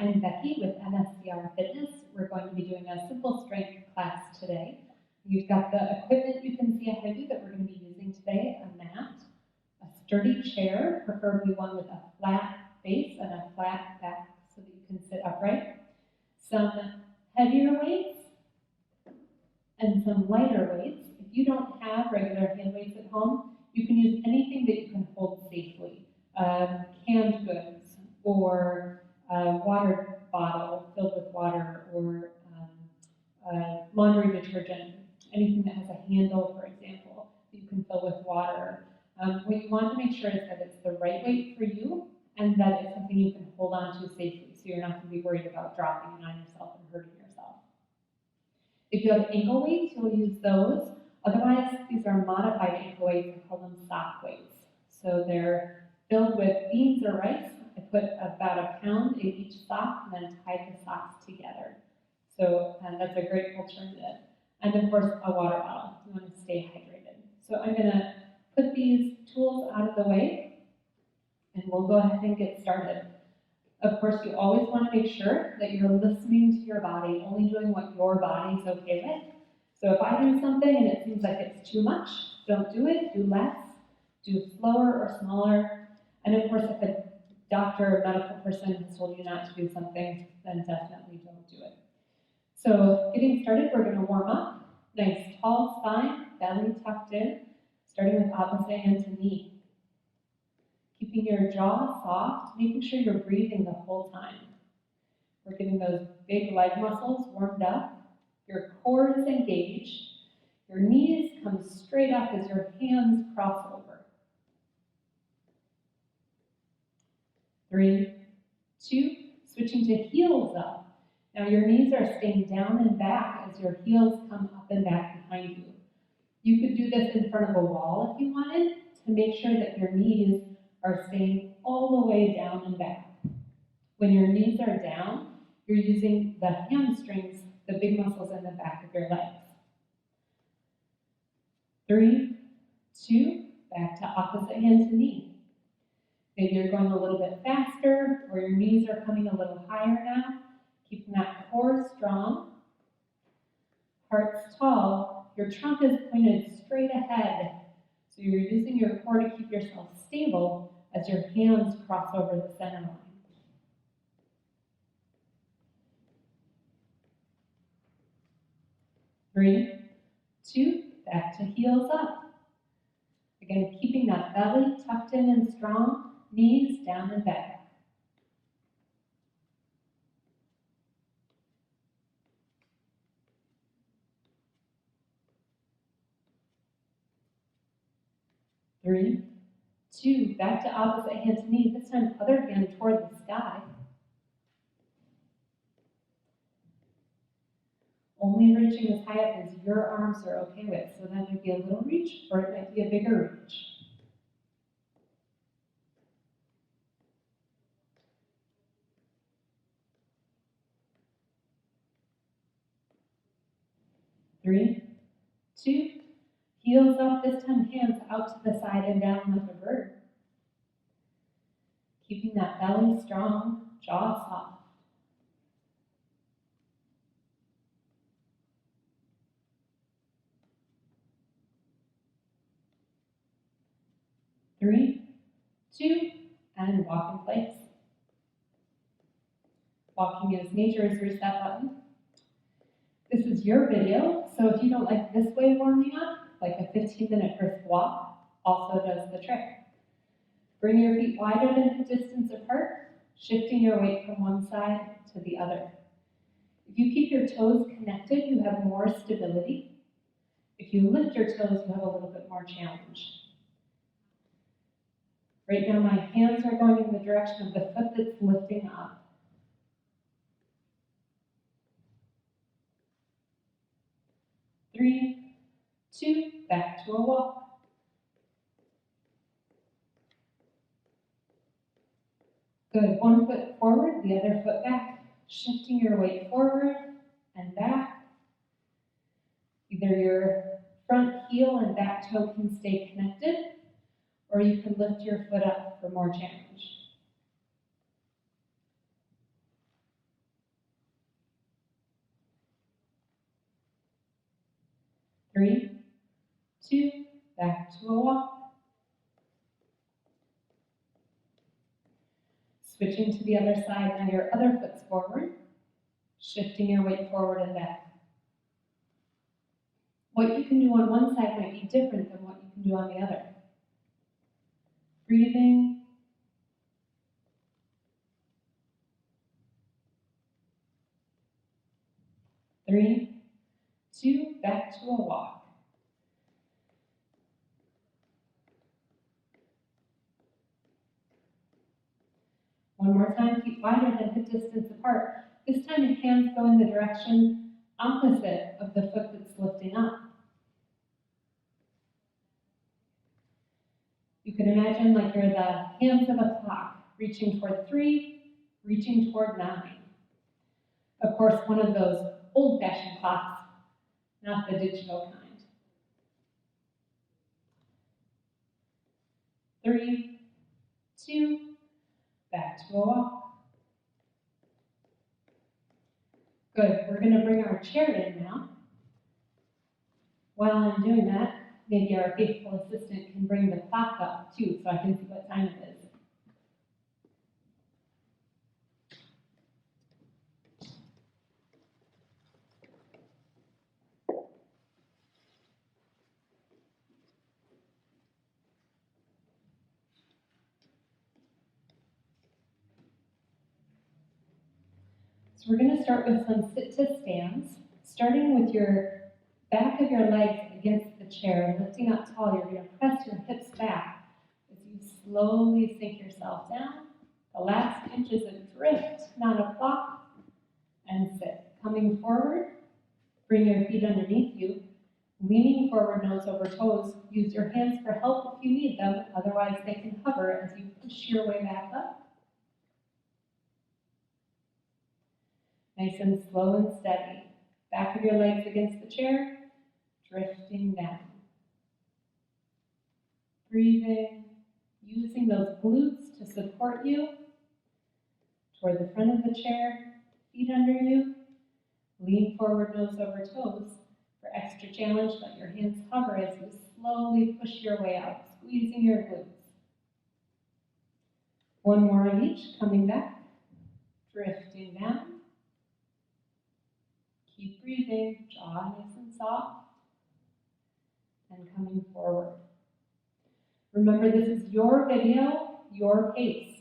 I'm Becky with MSCR Fitness. We're going to be doing a simple strength class today. You've got the equipment you can see ahead of you that we're going to be using today: a mat, a sturdy chair, preferably one with a flat base and a flat back so that you can sit upright, some heavier weights, and some lighter weights. If you don't have regular hand weights at home, you can use anything that you can hold safely. Canned goods, or a water bottle filled with water, or laundry detergent, anything that has a handle, for example, that you can fill with water. What you want to make sure is that it's the right weight for you and that it's something you can hold on to safely, so you're not going to be worried about dropping it on yourself and hurting yourself. If you have ankle weights, you'll use those. Otherwise, these are modified ankle weights. I call them sock weights. So they're filled with beans or rice. I put about a pound in each sock and then tie the socks together. So that's a great alternative. And of course, a water bottle. You want to stay hydrated. So I'm going to put these tools out of the way, and we'll go ahead and get started. Of course, you always want to make sure that you're listening to your body, only doing what your body's okay with. So if I do something and it seems like it's too much, don't do it, do less, do slower or smaller. And of course, if a doctor or medical person has told you not to do something, then definitely don't do it. So getting started, we're going to warm up. Nice tall spine, belly tucked in, starting with opposite hand to knee. Keeping your jaw soft, making sure you're breathing the whole time. We're getting those big leg muscles warmed up. Your core is engaged. Your knees come straight up as your hands cross over. 3, 2, switching to heels up. Now your knees are staying down and back as your heels come up and back behind you. You could do this in front of a wall if you wanted, to make sure that your knees are staying all the way down and back. When your knees are down, you're using the hamstrings, the big muscles in the back of your legs. 3, 2, back to opposite hand to knee. Maybe you're going a little bit faster, or your knees are coming a little higher now. Keeping that core strong. Heart's tall. Your trunk is pointed straight ahead. So you're using your core to keep yourself stable as your hands cross over the center line. 3, 2, back to heels up. Again, keeping that belly tucked in and strong, knees down and back. 3, 2, back to opposite hand to knee, this time other hand toward the sky. Only reaching as high up as your arms are okay with, so that might be a little reach, or it might be a bigger reach. 3, 2, heels up, this time hands out to the side and down like a bird. Keeping that belly strong, jaw soft. 3, 2, and walk in place. Walking is nature's reset button. This is your video, so if you don't like this way of warming up, like a 15-minute brisk walk also does the trick. Bring your feet wider than hip distance apart, shifting your weight from one side to the other. If you keep your toes connected, you have more stability. If you lift your toes, you have a little bit more challenge. Right now, my hands are going in the direction of the foot that's lifting up. 3, 2, back to a walk. Good, one foot forward, the other foot back, shifting your weight forward and back. Either your front heel and back toe can stay connected, or you can lift your foot up for more challenge. 3, 2, back to a walk. Switching to the other side, now your other foot's forward, shifting your weight forward and back. What you can do on one side might be different than what you can do on the other. Breathing. Three, 2, back to a walk. One more time, keep wider than hip distance apart. This time your hands go in the direction opposite of the foot that's lifting up. You can imagine like you're the hands of a clock, reaching toward 3, reaching toward 9. Of course, one of those old-fashioned clocks, not the digital kind. 3, 2, back to a walk. Good, we're gonna bring our chair in now. While I'm doing that, maybe our faithful assistant can bring the clock up too, so I can see what time it is. So we're going to start with some sit-to-stands, starting with your back of your legs against the chair, lifting up tall. You're going to press your hips back as you slowly sink yourself down. The last inch is a drift, not a flop, and sit. Coming forward, bring your feet underneath you, leaning forward, nose over toes. Use your hands for help if you need them, otherwise they can hover as you push your way back up. Nice and slow and steady. Back of your legs against the chair, drifting down. Breathing, using those glutes to support you. Toward the front of the chair, feet under you. Lean forward, nose over toes. For extra challenge, let your hands hover as you slowly push your way out, squeezing your glutes. One more of each, coming back, drifting down. Keep breathing, jaw nice and soft, and coming forward. Remember, this is your video, your pace.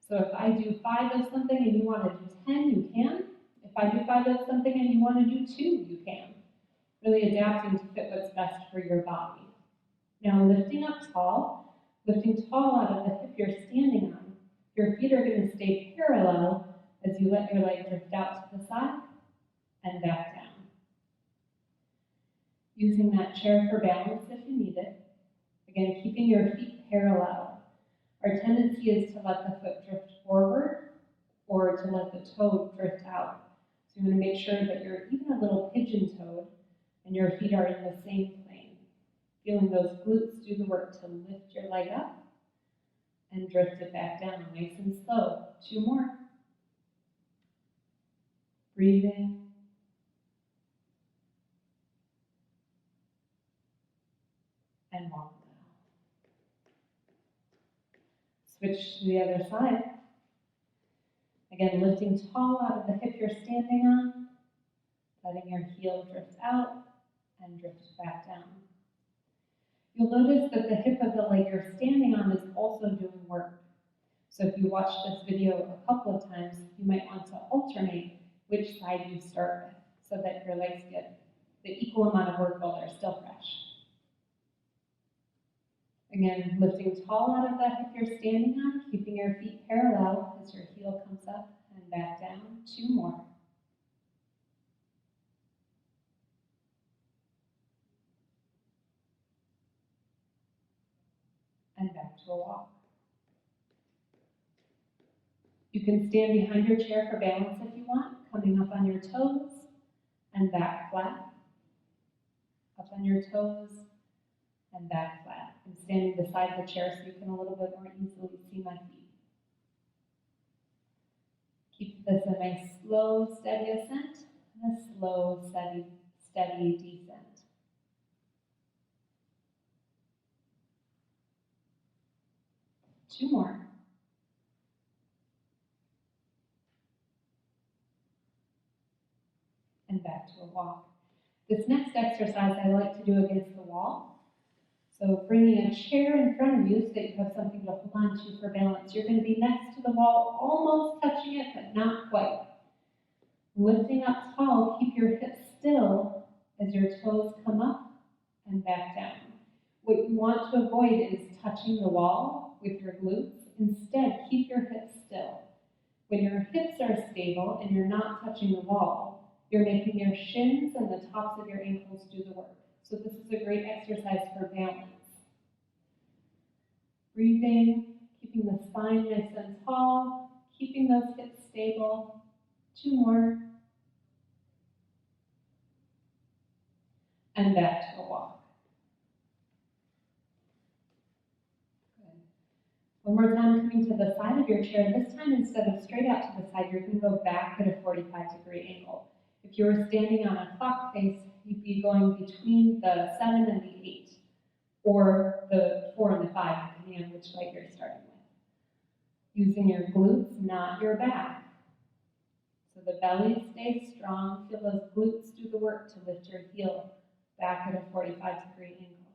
So if I do 5 of something and you want to do 10, you can. If I do 5 of something and you want to do 2, you can. Really adapting to fit what's best for your body. Now lifting up tall, lifting tall out of the hip you're standing on. Your feet are going to stay parallel as you let your leg drift out to the side and back down. Using that chair for balance if you need it. Again, keeping your feet parallel. Our tendency is to let the foot drift forward or to let the toe drift out. So you want to make sure that you're even a little pigeon-toed and your feet are in the same plane. Feeling those glutes do the work to lift your leg up and drift it back down, nice and slow. 2 more. Breathing. And walk down. Switch to the other side. Again, lifting tall out of the hip you're standing on, letting your heel drift out and drift back down. You'll notice that the hip of the leg you're standing on is also doing work. So if you watch this video a couple of times, you might want to alternate which side you start with so that your legs get the equal amount of work while they're still fresh. Again, lifting tall out of that hip you're standing on, keeping your feet parallel as your heel comes up and back down. 2 more. And back to a walk. You can stand behind your chair for balance if you want, coming up on your toes and back flat. Up on your toes and back flat. I'm standing beside the chair so you can a little bit more easily see my feet. Keep this a nice slow, steady ascent and a slow, steady descent. 2 more. And back to a walk. This next exercise I like to do against the wall. So bringing a chair in front of you so that you have something to hold on to for balance. You're going to be next to the wall, almost touching it, but not quite. Lifting up tall, keep your hips still as your toes come up and back down. What you want to avoid is touching the wall with your glutes. Instead, keep your hips still. When your hips are stable and you're not touching the wall, you're making your shins and the tops of your ankles do the work. So this is a great exercise for balance. Breathing, keeping the spine nice and tall, keeping those hips stable. 2 more. And back to a walk. Good. One more time, coming to the side of your chair. This time, instead of straight out to the side, you're going to go back at a 45-degree angle. If you were standing on a clock face, you'd be going between the 7 and the 8, or the 4 and the 5, depending on which leg you're starting with. Using your glutes, not your back. So the belly stays strong. Feel those glutes do the work to lift your heel back at a 45-degree angle.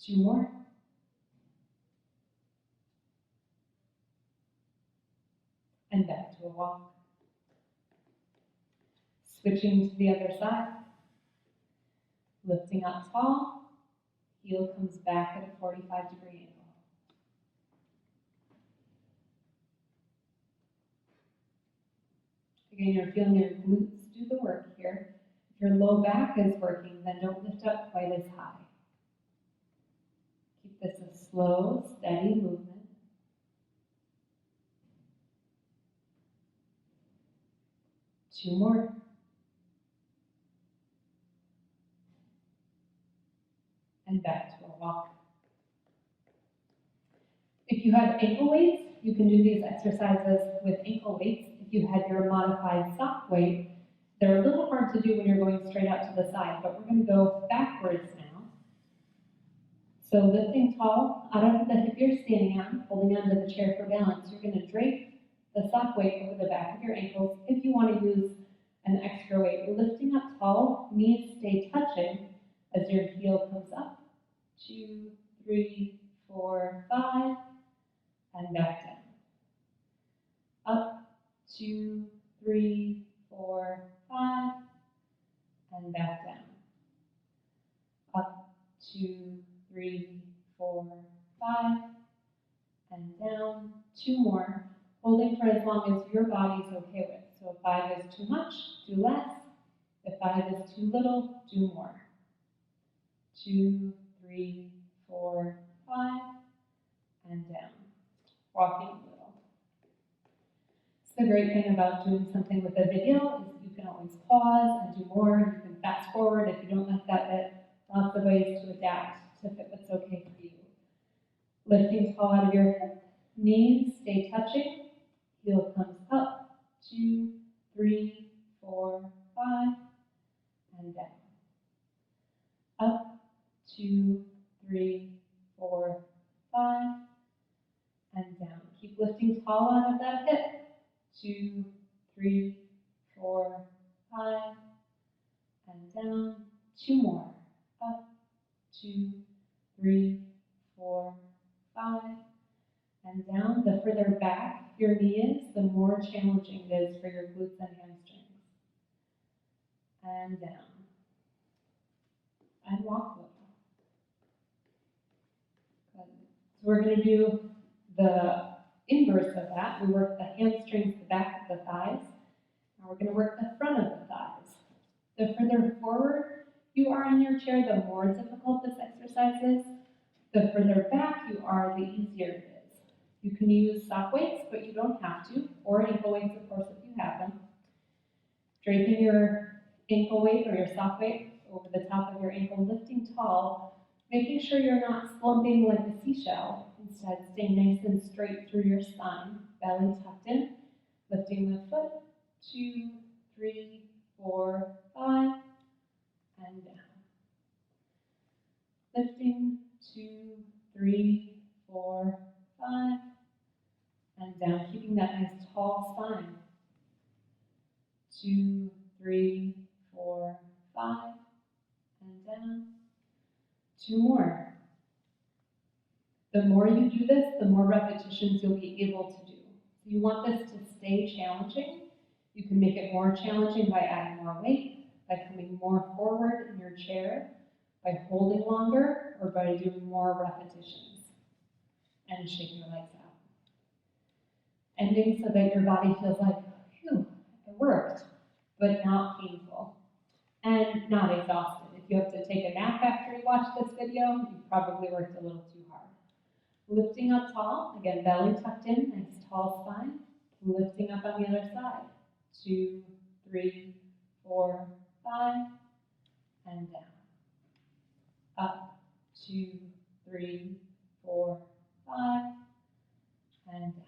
2 more. And back to a walk. Switching to the other side. Lifting up tall, heel comes back at a 45-degree angle. Again, you're feeling your glutes do the work here. If your low back is working, then don't lift up quite as high. Keep this a slow, steady movement. 2 more. And back to a walk. If you have ankle weights, you can do these exercises with ankle weights. If you had your modified sock weight, they're a little hard to do when you're going straight out to the side, but we're going to go backwards now. So lifting tall out of the hip you're standing on, holding onto the chair for balance, you're going to drape the sock weight over the back of your ankles. If you want to use an extra weight, lifting up tall, knees stay touching as your heel comes up. 2, 3, 4, 5, and back down. Up, 2, 3, 4, 5, and back down. Up, 2, 3, 4, 5, and down. 2 more, holding for as long as your body's okay with. So if 5 is too much, do less. If 5 is too little, do more. 2, 3, 4, 5, and down. Walking a little. So the great thing about doing something with a video is you can always pause and do more. You can fast forward if you don't like that bit. Lots of ways to adapt to fit what's okay for you. Lifting tall out of your hip, knees stay touching, heel comes up, 2, 3, 4, 5, and down. Up, 2, 3, 4, 5, and down. Keep lifting tall out of that hip. 2, 3, 4, 5, and down. 2 more. Up, 2, 3, 4, 5, and down. The further back your knee is, the more challenging it is for your glutes and hamstrings. And down. And walk a little. Good. So we're going to do the inverse of that. We work the hamstrings, the back of the thighs. Now we're going to work the front of the thighs. The further forward you are in your chair, the more difficult this exercise is. The further back you are, the easier it is. You can use sock weights, but you don't have to, or ankle weights, of course, if you have them. Draping your ankle weight or your sock weight over the top of your ankle, lifting tall, making sure you're not slumping like a seashell. Instead, staying nice and straight through your spine, belly tucked in, lifting the foot, 2, 3, 4, 5, and down. Lifting, 2, 3, 4, 5, and down, keeping that nice tall spine. 2, 3, 4, 5, and down. 2 more. The more you do this, the more repetitions you'll be able to do. If you want this to stay challenging, you can make it more challenging by adding more weight, by coming more forward in your chair, by holding longer, or by doing more repetitions. And shake your legs out. Ending so that your body feels like, phew, it worked, but not painful. And not exhausted. If you have to take a nap after you watch this video, you probably worked a little too hard. Lifting up tall, again, belly tucked in, nice tall spine. Lifting up on the other side. 2, 3, 4, 5, and down. Up, 2, 3, 4, 5, and down.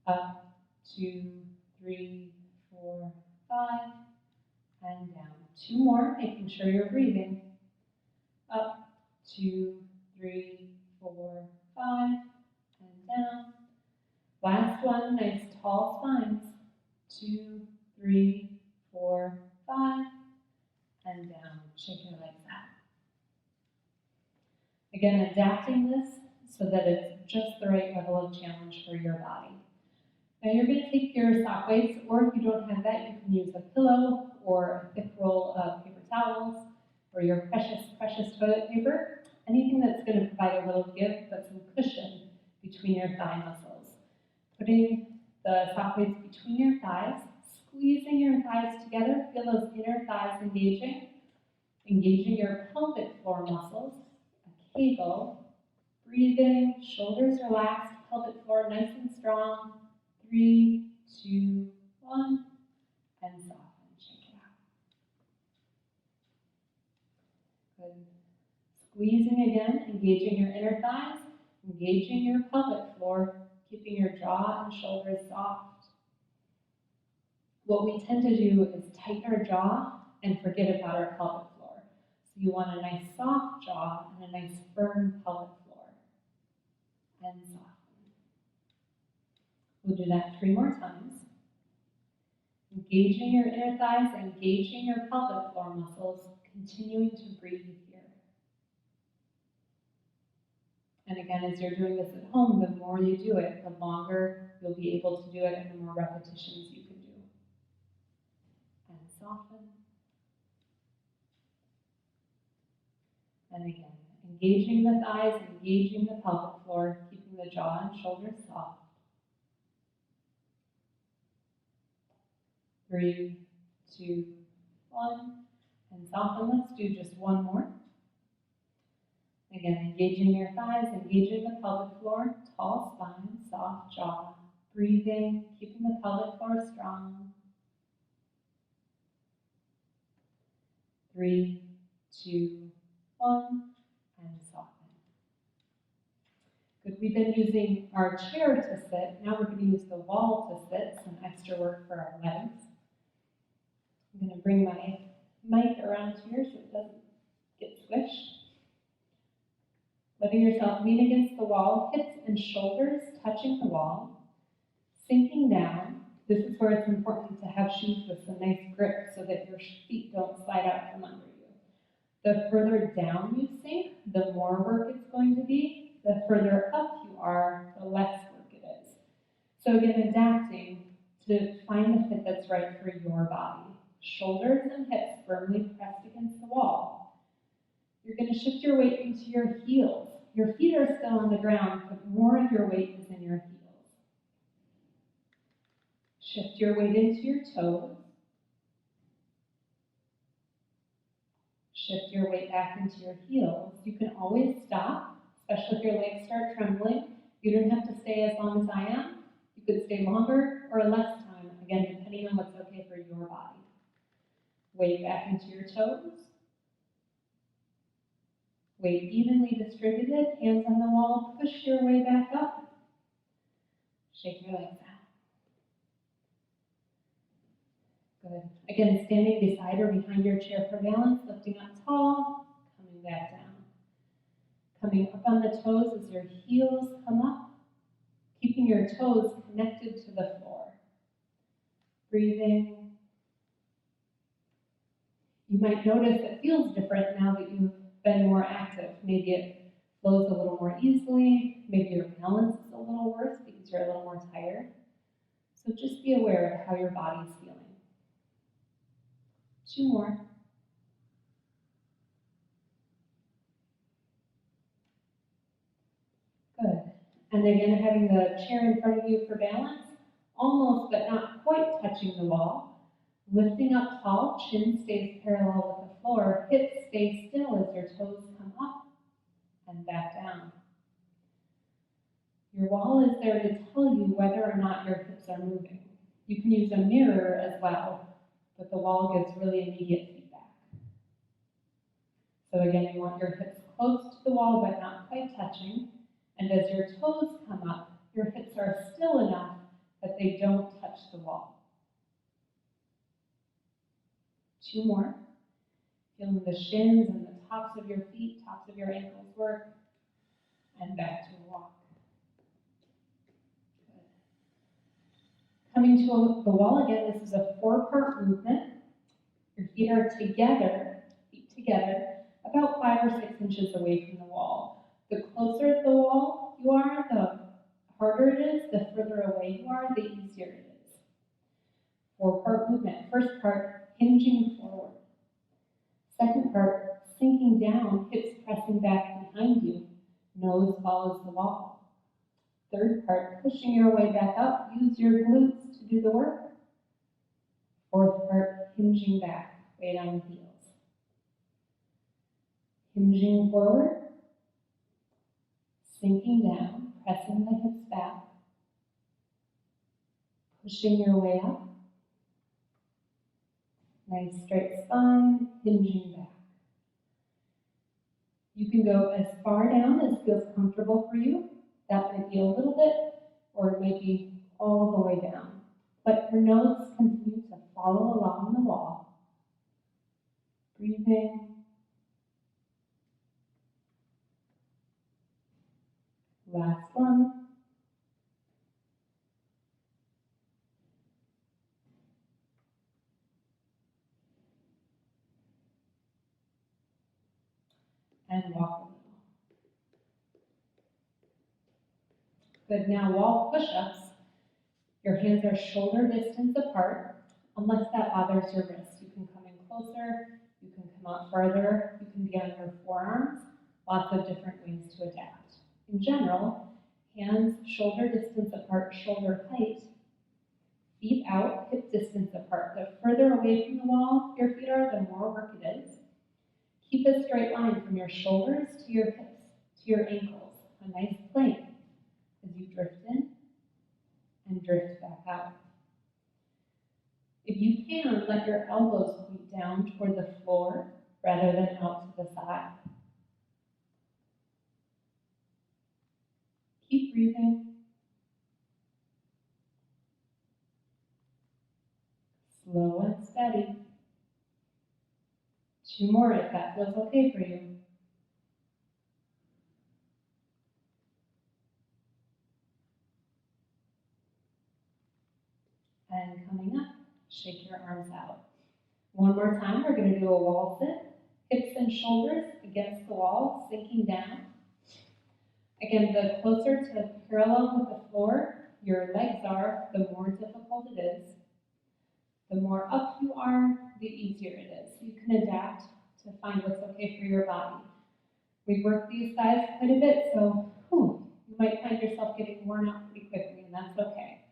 Up, 2, 3, 4, 5, and down. 2 more, making sure you're breathing. Up, 2, 3, 4, 5, and down. Last one, nice tall spines. 2, 3, 4, 5, and down. Shake your legs out. Again, adapting this so that it's just the right level of challenge for your body. Now you're going to take your sock weights, or if you don't have that, you can use a pillow or a thick roll of paper towels or your precious toilet paper. Anything that's going to provide a little give, but some cushion between your thigh muscles. Putting the sock weights between your thighs, squeezing your thighs together, feel those inner thighs engaging your pelvic floor muscles, a kegel, breathing, shoulders relaxed, pelvic floor nice and strong. 3, 2, 1, and soften, shake it out. Good. Squeezing again, engaging your inner thighs, engaging your pelvic floor, keeping your jaw and shoulders soft. What we tend to do is tighten our jaw and forget about our pelvic floor. So you want a nice soft jaw and a nice firm pelvic floor. And soften. We'll do that 3 more times. Engaging your inner thighs, engaging your pelvic floor muscles, continuing to breathe here. And again, as you're doing this at home, the more you do it, the longer you'll be able to do it and the more repetitions you can do. And soften. And again, engaging the thighs, engaging the pelvic floor, keeping the jaw and shoulders soft. 3, 2, 1, and soften. Let's do just 1 more. Again, engaging your thighs, engaging the pelvic floor, tall spine, soft jaw, breathing, keeping the pelvic floor strong. 3, 2, 1, and soften. Good, we've been using our chair to sit. Now we're going to use the wall to sit, some extra work for our legs. I'm going to bring my mic around here so it doesn't get squished. Letting yourself lean against the wall, hips and shoulders touching the wall, sinking down. This is where it's important to have shoes with some nice grip so that your feet don't slide out from under you. The further down you sink, the more work it's going to be. The further up you are, the less work it is. So again, adapting to find the fit that's right for your body. Shoulders and hips firmly pressed against the wall. You're going to shift your weight into your heels. Your feet are still on the ground, but more of your weight is in your heels. Shift your weight into your toes. Shift your weight back into your heels. You can always stop, especially if your legs start trembling. You don't have to stay as long as I am. You could stay longer or less time, again, depending on what's okay for your body. Weight back into your toes. Weight evenly distributed, hands on the wall, push your way back up. Shake your legs out. Good. Again, standing beside or behind your chair for balance, lifting up tall, coming back down. Coming up on the toes as your heels come up, keeping your toes connected to the floor. Breathing. You might notice it feels different now that you've been more active. Maybe it flows a little more easily. Maybe your balance is a little worse because you're a little more tired. So just be aware of how your body's feeling. 2 more. Good. And again, having the chair in front of you for balance, almost but not quite touching the wall. Lifting up tall, chin stays parallel with the floor, hips stay still as your toes come up and back down. Your wall is there to tell you whether or not your hips are moving. You can use a mirror as well, but the wall gives really immediate feedback. So again, you want your hips close to the wall but not quite touching, and as your toes come up, your hips are still enough that they don't touch the wall. 2 more. Feeling the shins and the tops of your feet, tops of your ankles work, and back to a walk. Good. Coming to the wall again, this is a 4-part movement. Your feet are together, about 5 or 6 inches away from the wall. The closer to the wall you are, the harder it is. The further away you are, the easier it is. 4-part movement. First part, hinging forward. Second part, sinking down, hips pressing back behind you. Nose follows the wall. Third part, pushing your way back up. Use your glutes to do the work. Fourth part, hinging back, weight on the heels. Hinging forward, sinking down, pressing the hips back, pushing your way up. Nice straight spine, hinging back. You can go as far down as feels comfortable for you. That might be a little bit, or it might be all the way down. Let your nose continue to follow along the wall. Breathing. Last one. And walk a little. Good, now wall push-ups. Your hands are shoulder distance apart, unless that bothers your wrist. You can come in closer, you can come out farther, you can be on your forearms, lots of different ways to adapt. In general, hands shoulder distance apart, shoulder height, feet out, hip distance apart. The further away from the wall your feet are, the more work it is. Keep a straight line from your shoulders to your hips, to your ankles, a nice plank as you drift in and drift back out. If you can, let your elbows point down toward the floor rather than out to the side. Keep breathing. Slow and steady. 2 more if that feels okay for you. And coming up, shake your arms out. 1 more time, we're going to do a wall sit. Hips and shoulders against the wall, sinking down. Again, the closer to parallel with the floor your legs are, the more difficult it is. The more up you are, the easier it is. You can adapt to find what's okay for your body. We've worked these thighs quite a bit, so you might find yourself getting worn out pretty quickly, and that's okay.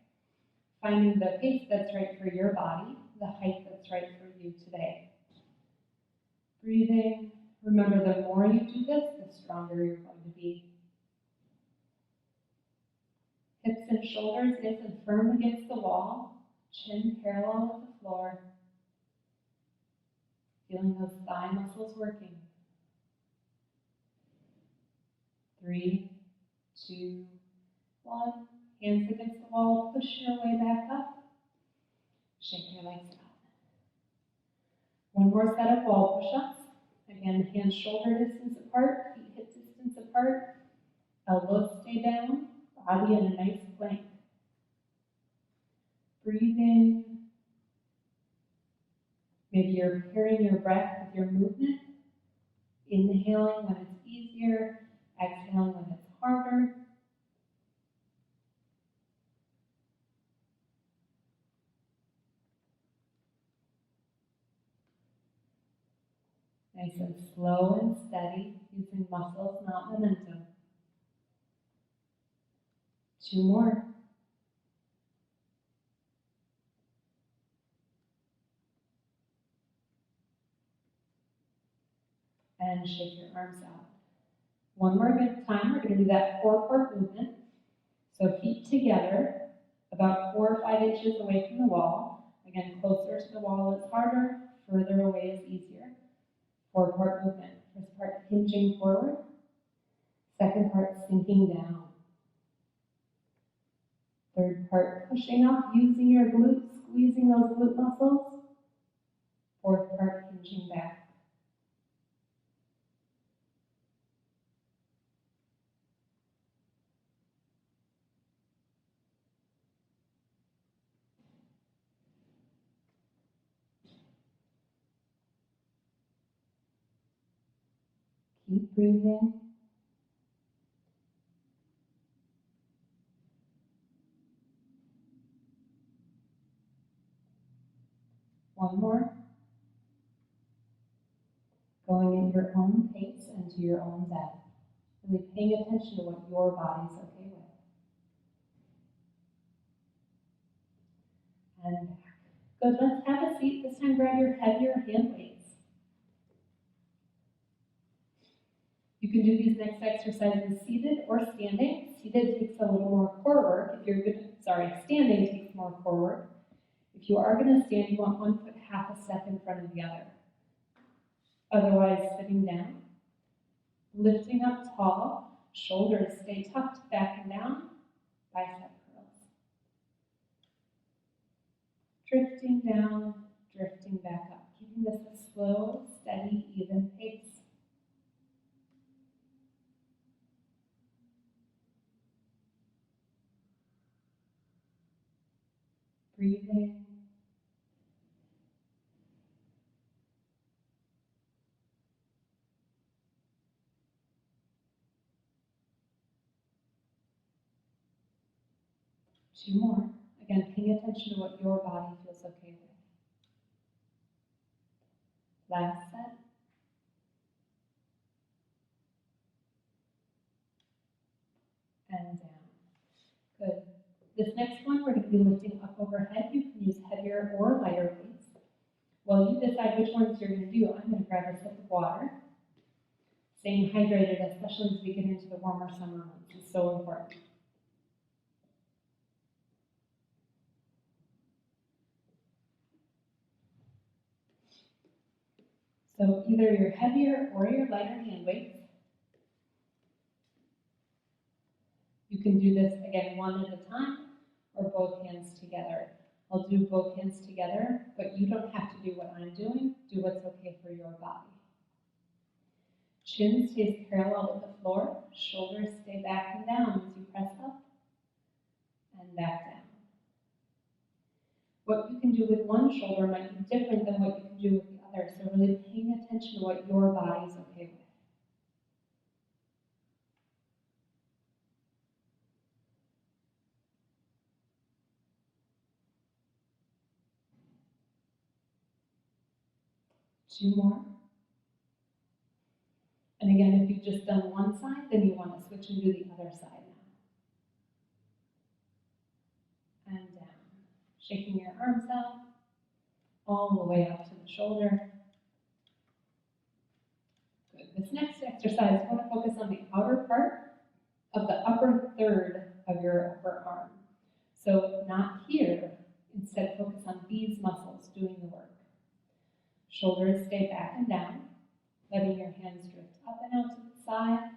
Finding the pace that's right for your body, the height that's right for you today. Breathing. Remember, the more you do this, the stronger you're going to be. Hips and shoulders nice and firm against the wall, chin parallel with the floor. Feeling those thigh muscles working. 3, 2, 1. Hands against the wall, push your way back up. Shake your legs out. 1 more set of wall push-ups. Again, hands shoulder distance apart, feet hip distance apart. apart, elbows stay down, body in a nice plank. Breathing. Maybe you're pairing your breath with your movement, inhaling when it's easier, exhaling when it's harder. Nice and slow and steady, using muscles, not momentum. 2 more. And shake your arms out. One more good time, we're going to do that 4-part movement. So feet together, about 4 or 5 inches away from the wall. Again, closer to the wall is harder, further away is easier. 4-part movement. First part, hinging forward. Second part, sinking down. Third part, pushing up, using your glutes, squeezing those glute muscles. Fourth part, hinging back. Keep breathing. One more. Going at your own pace and to your own depth. Really paying attention to what your body's okay with. And back. Good, let's have a seat. This time grab your heavier hand weights. You can do these next exercises seated or standing. Seated takes a little more core work. Standing takes more core work. If you are going to stand, you want one foot half a step in front of the other. Otherwise, sitting down, lifting up tall, shoulders stay tucked back and down, bicep curls. Drifting down, drifting back up, keeping this a slow, steady, even pace. Breathing. Two more. Again, paying attention to what your body feels okay with. Last set. And down. Good. This next one, we're going to be lifting up overhead. You can use heavier or lighter weights. While you decide which ones you're going to do, I'm going to grab a sip of water. Staying hydrated, especially as we get into the warmer summer months, is so important. So either your heavier or your lighter hand weights. You can do this, again, one at a time or both hands together. I'll do both hands together, but you don't have to do what I'm doing. Do what's okay for your body. Chin stays parallel with the floor. Shoulders stay back and down as you press up and back down. What you can do with one shoulder might be different than what you can do with the other, so really paying attention to what your body's okay with. Two more. And again, if you've just done one side, then you want to switch and do the other side now. And down. Shaking your arms out, all the way up to the shoulder. Good. This next exercise, you want to focus on the outer part of the upper third of your upper arm. So not here, instead focus on these muscles doing the work. Shoulders stay back and down, letting your hands drift up and out to the side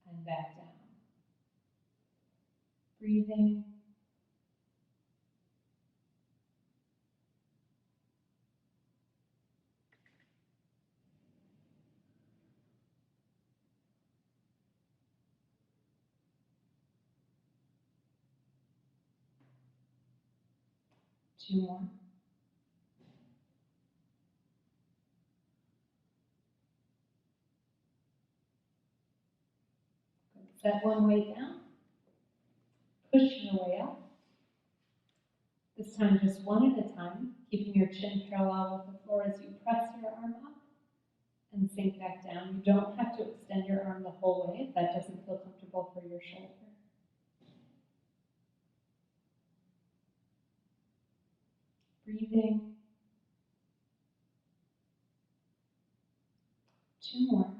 and back down. Breathing. 2 more. Good. Set one way down. Push your way up. This time just one at a time, keeping your chin parallel with the floor as you press your arm up and sink back down. You don't have to extend your arm the whole way if that doesn't feel comfortable for your shoulder. Breathing. 2 more.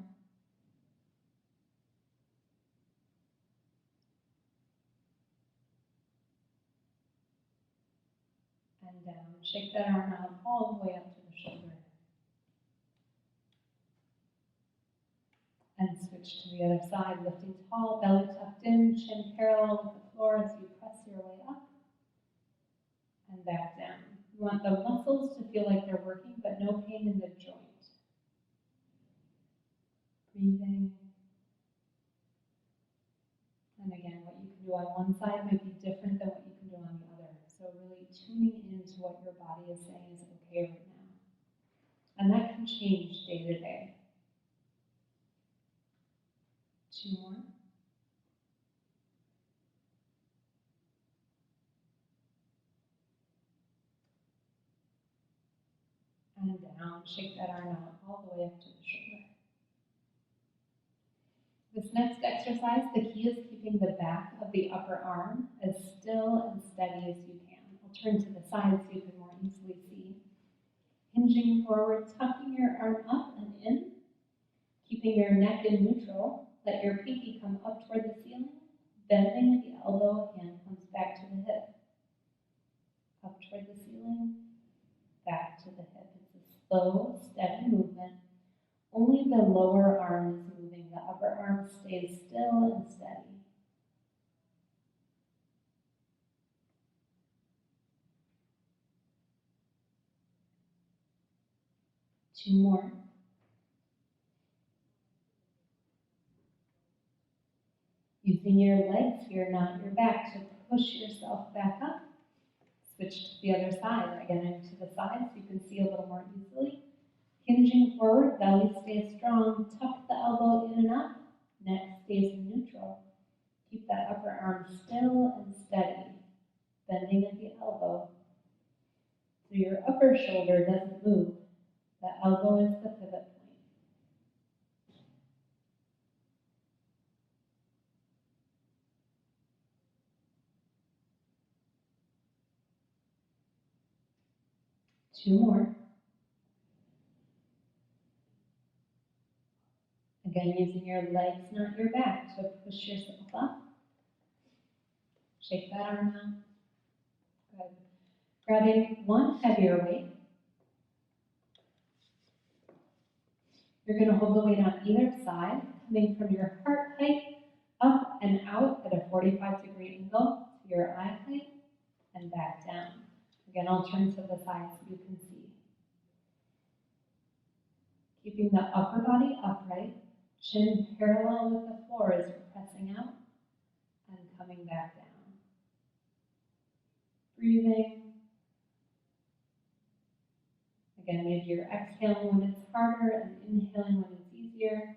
And down. Shake that arm out all the way up to the shoulder. And switch to the other side, lifting tall, belly tucked in, chin parallel with the floor as you press your way up and back down. You want the muscles to feel like they're working, but no pain in the joint. Breathing. And again, what you can do on one side might be different than what you can do on the other. So really tuning into what your body is saying is okay right now. And that can change day to day. 2 more. And down. Shake that arm out all the way up to the shoulder. This next exercise, the key is keeping the back of the upper arm as still and steady as you can. I'll turn to the side so you can more easily see. Hinging forward, tucking your arm up and in, keeping your neck in neutral. Let your pinky come up toward the ceiling, bending at the elbow, hand comes back to the hip. Up toward the ceiling, back to the hip. It's a slow, steady movement. Only the lower arm is moving. The upper arm stays still and steady. Two more. Using your legs here, not your back, to push yourself back up. Switch to the other side. Again, into the side so you can see a little more easily. Hinging forward, belly stays strong. Tuck the elbow in and up. Neck stays in neutral. Keep that upper arm still and steady. Bending at the elbow. So your upper shoulder doesn't move. The elbow is the pivot point. Two more. Again, using your legs, not your back, to push yourself up. Shake that arm out. Good. Grabbing one heavier weight. You're going to hold the weight on either side, coming from your heart height up and out at a 45-degree angle to your eye height and back down. Again, I'll turn to the side so you can see. Keeping the upper body upright, chin parallel with the floor as you're pressing out and coming back down. Breathing. Again, maybe you're exhaling when it's harder and inhaling when it's easier.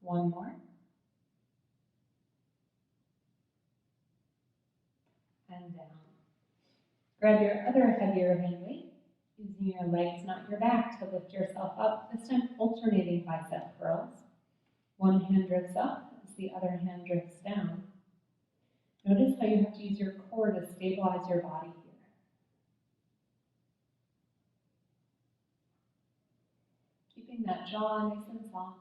One more. And down. Grab your other heavier hand weight, using your legs, not your back, to lift yourself up, this time alternating bicep curls. One hand drifts up as the other hand drifts down. Notice how you have to use your core to stabilize your body here. Keeping that jaw nice and soft.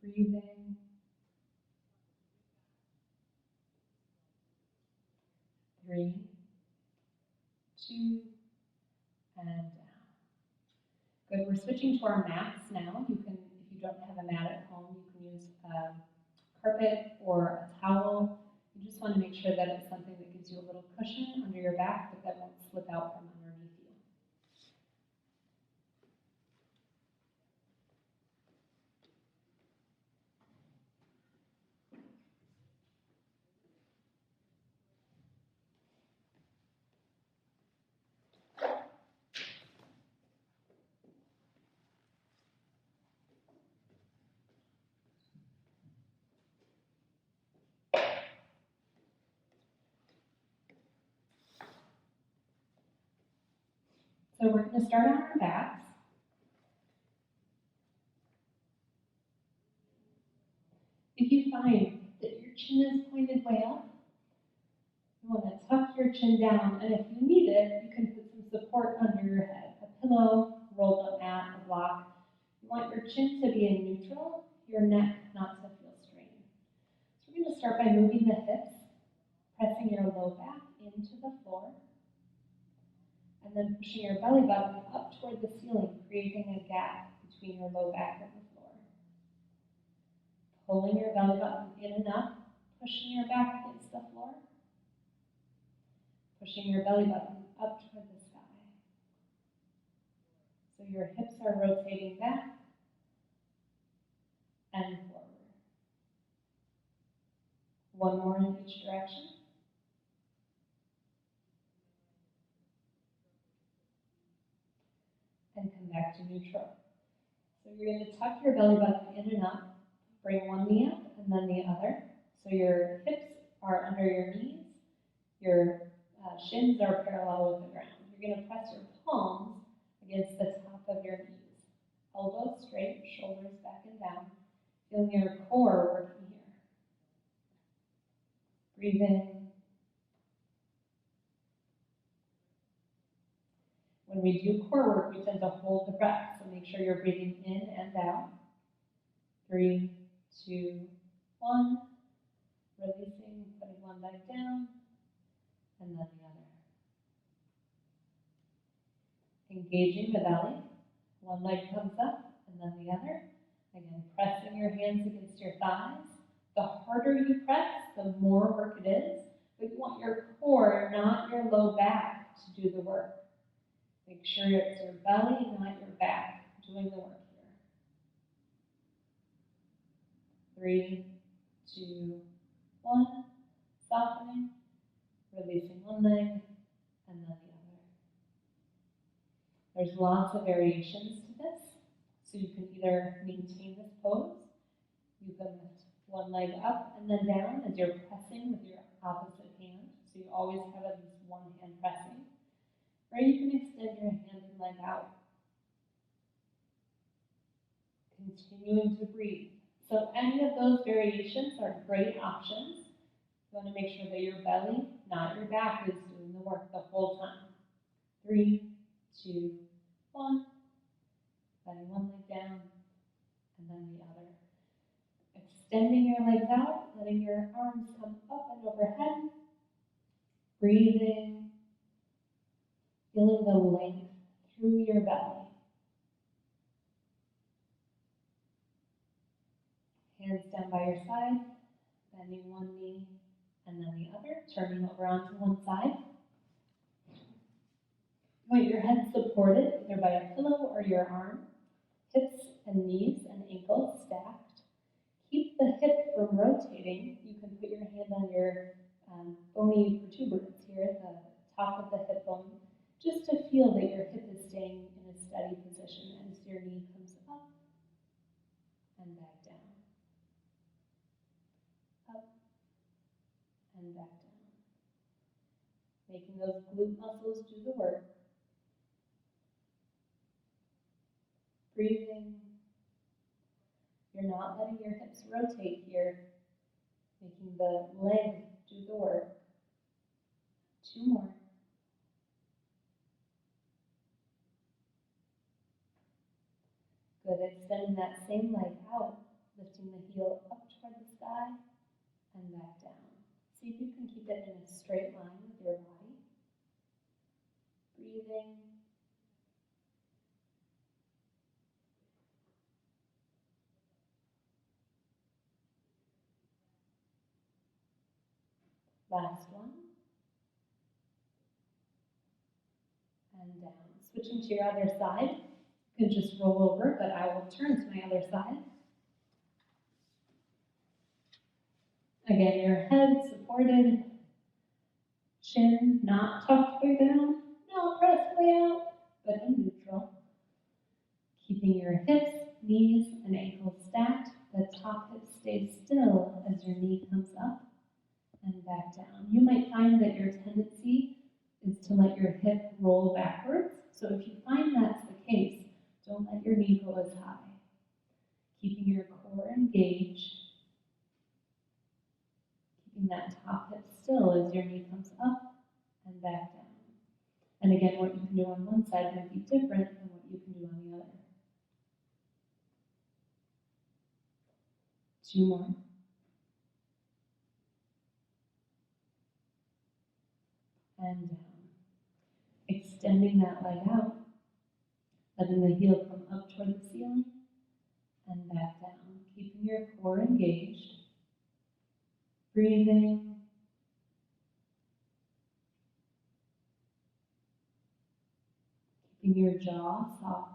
Breathing. 3, 2, and down. Good, we're switching to our mats now. You can, if you don't have a mat at home, you can use a carpet or a towel. You just want to make sure that it's something that gives you a little cushion under your back, but that won't slip out from underneath you. So we're going to start on our backs. If you find that your chin is pointed way up, you want to tuck your chin down, and if you need it, you can put some support under your head. A pillow, rolled up mat, a block. You want your chin to be in neutral, your neck not to feel strained. So we're going to start by moving the hips, pressing your low back into the floor, and then pushing your belly button up toward the ceiling, creating a gap between your low back and the floor. Pulling your belly button in and up, pushing your back against the floor, pushing your belly button up toward the sky. So your hips are rotating back and forward. One more in each direction. And come back to neutral. So you're going to tuck your belly button in and up, bring one knee up and then the other. So your hips are under your knees, your shins are parallel with the ground. You're going to press your palms against the top of your knees. Elbows straight, shoulders back and down. Feeling your core working here. Breathe in. When we do core work, we tend to hold the breath, so make sure you're breathing in and out. 3, 2, 1. Releasing, putting one leg down, and then the other. Engaging the belly. One leg comes up, and then the other. Again, pressing your hands against your thighs. The harder you press, the more work it is, but you want your core, not your low back, to do the work. Make sure it's your belly, not your back, doing the work here. 3, 2, 1. Softening, releasing one leg, and then the other. There's lots of variations to this, so you can either maintain this pose, you can lift one leg up and then down as you're pressing with your opposite hand, so you always have at least one hand pressing, or you can extend your hand and leg out. Continuing to breathe. So any of those variations are great options. You want to make sure that your belly, not your back, is doing the work the whole time. 3, 2, 1. Letting one leg down, and then the other. Extending your legs out, letting your arms come up and overhead. Breathing, feeling the length through your belly. Hands down by your side, bending one knee and then the other, turning over onto one side. You want your head supported either by a pillow or your arm, hips and knees and ankles stacked. Keep the hip from rotating. You can put your hand on your bony protuberance here at the top of the hip bone, just to feel that your hip is staying in a steady position as your knee comes up and back down. Up and back down. Making those glute muscles do the work. Breathing. You're not letting your hips rotate here, making the leg do the work. 2 more. Good, extending that same leg out, lifting the heel up toward the sky and back down. See if you can keep it in a straight line with your body. Breathing. Last one. And down. Switching to your other side. You can just roll over, but I will turn to my other side. Again, your head supported, chin not tucked way down, not pressed way out, but in neutral. Keeping your hips, knees, and ankles stacked. The top hip stays still as your knee comes up and back down. You might find that your tendency is to let your hip roll backwards, So if you find that's the case, don't let your knee go as high. Keeping your core engaged, keeping that top hip still as your knee comes up and back down. And again, what you can do on one side might be different than what you can do on the other. 2 more. And down. Extending that leg out, letting the heel come up toward the ceiling and back down. Keeping your core engaged. Breathing. Keeping your jaw soft.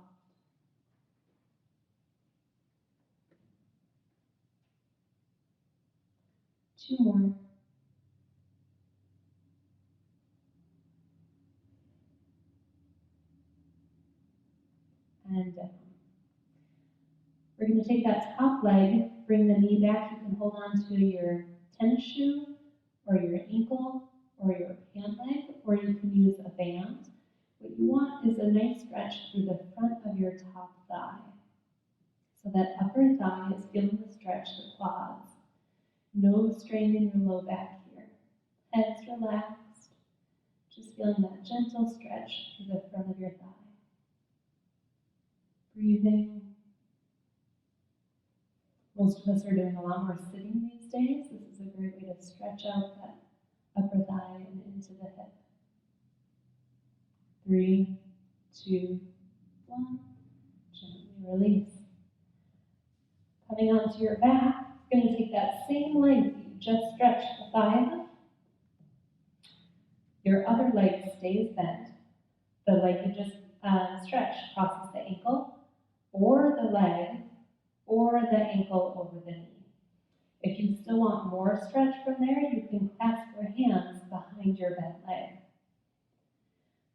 Two more. And down. We're going to take that top leg, bring the knee back. You can hold on to your tennis shoe or your ankle or your pant leg, or you can use a band. What you want is a nice stretch through the front of your top thigh. So that upper thigh is feeling the stretch, the quads. No strain in your low back here. Head's relaxed. Just feeling that gentle stretch through the front of your thigh. Breathing. Most of us are doing a lot more sitting these days. This is a great way to stretch out that upper thigh and into the hip. 3, 2, 1. Gently release. Coming onto your back, you're going to take that same leg that you just stretched the thigh up. Your other leg stays bent. The leg you just stretched crosses the ankle, or the leg, or the ankle over the knee. If you still want more stretch from there, you can clasp your hands behind your bent leg.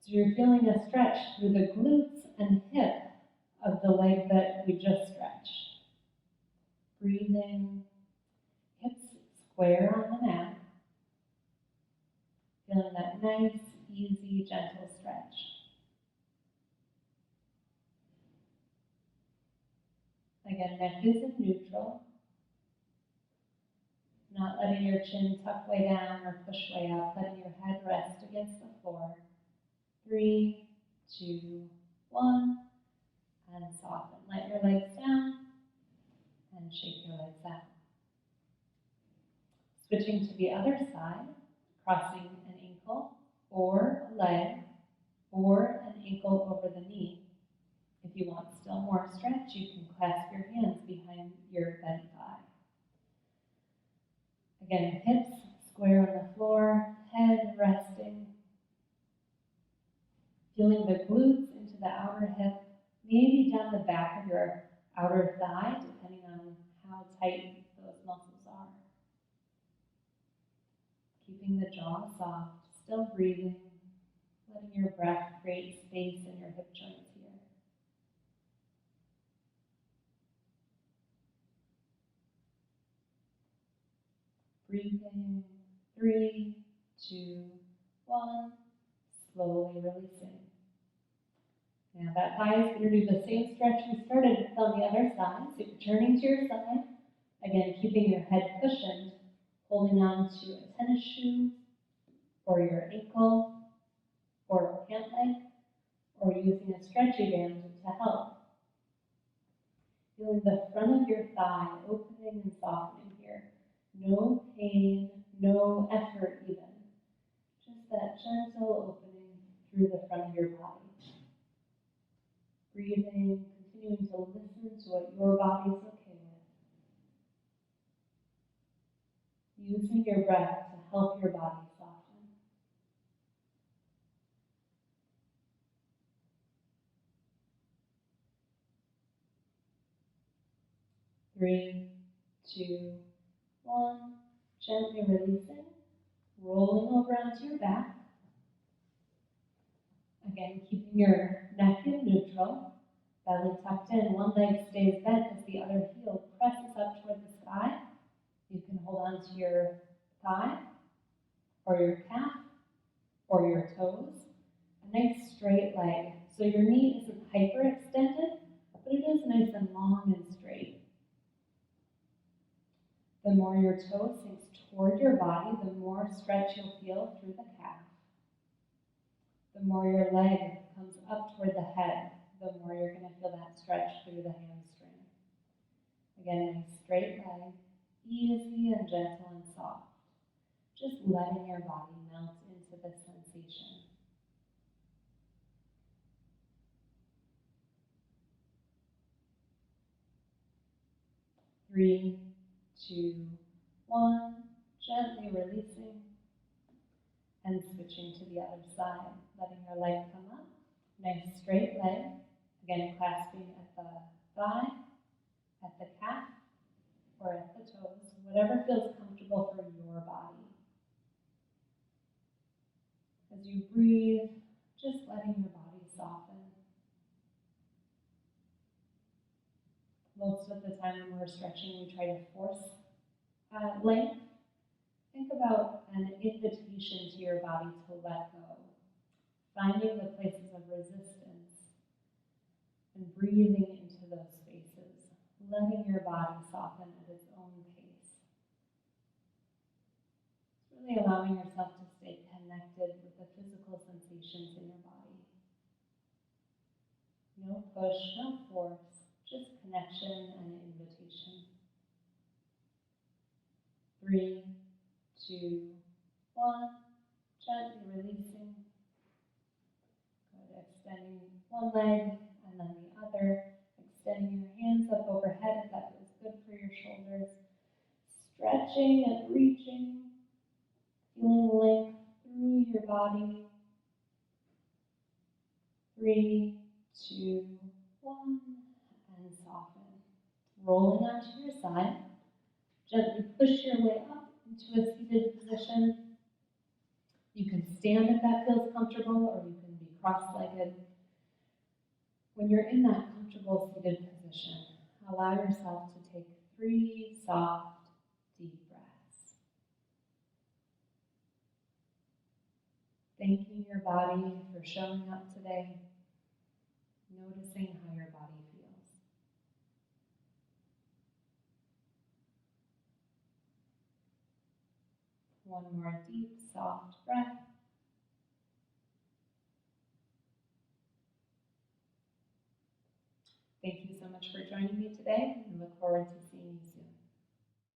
So you're feeling a stretch through the glutes and hip of the leg that we just stretched. Breathing, hips square on the mat. Feeling that nice, easy, gentle stretch. Again, neck is in neutral. Not letting your chin tuck way down or push way up, letting your head rest against the floor. 3, 2, 1, and soften. Let your legs down and shake your legs out. Switching to the other side, crossing an ankle or a leg or an ankle over the knee. If you want still more stretch, you can clasp your hands behind your bent thigh. Again, hips square on the floor, head resting. Feeling the glutes into the outer hip, maybe down the back of your outer thigh, depending on how tight those muscles are. Keeping the jaw soft, still breathing, letting your breath create space in your hip joints here. Breathing, 3, 2, 1, slowly releasing. Now that thigh is going to do the same stretch we started with on the other side. So you're turning to your side, again keeping your head cushioned, holding on to a tennis shoe, or your ankle, or a pant leg, or using a stretchy band to help. Feeling the front of your thigh opening and softening here. No pain, no effort even. Just that gentle opening through the front of your body. Breathing, continuing to listen to what your body's okay with. Using your breath to help your body soften. 3, 2, 1. Gently releasing, rolling over onto your back. Again, keeping your neck in neutral, belly tucked in. One leg stays bent as the other heel presses up toward the sky. You can hold on to your thigh, or your calf, or your toes. A nice straight leg. So your knee isn't hyperextended, but it is nice and long and straight. The more your toe sinks toward your body, the more stretch you'll feel through the calf. The more your leg comes up toward the head, the more you're going to feel that stretch through the hamstring. Again, nice straight leg, easy and gentle and soft. Just letting your body melt into this sensation. Three, two, one. Gently releasing and switching to the other side. Letting your leg come up. Nice straight leg. Again, clasping at the thigh, at the calf, or at the toes. Whatever feels comfortable for your body. As you breathe, just letting your body soften. Most of the time when we're stretching, we try to force length. Think about an invitation to your body to let go. Finding the places of resistance and breathing into those spaces. Letting your body soften at its own pace. It's really allowing yourself to stay connected with the physical sensations in your body. No push, no force, just connection and invitation. 3, 2, 1. Gently releasing. Good. Extending one leg and then the other. Extending your hands up overhead if that feels good for your shoulders. Stretching and reaching. Feeling length through your body. 3, 2, 1. And soften. Rolling onto your side. Gently push your way up into a seated position. You can stand if that feels comfortable, or you can be cross-legged. When you're in that comfortable seated position, allow yourself to take 3 soft, deep breaths. Thanking your body for showing up today, noticing how your body feels. One more deep, soft breath. Thank you so much for joining me today, and look forward to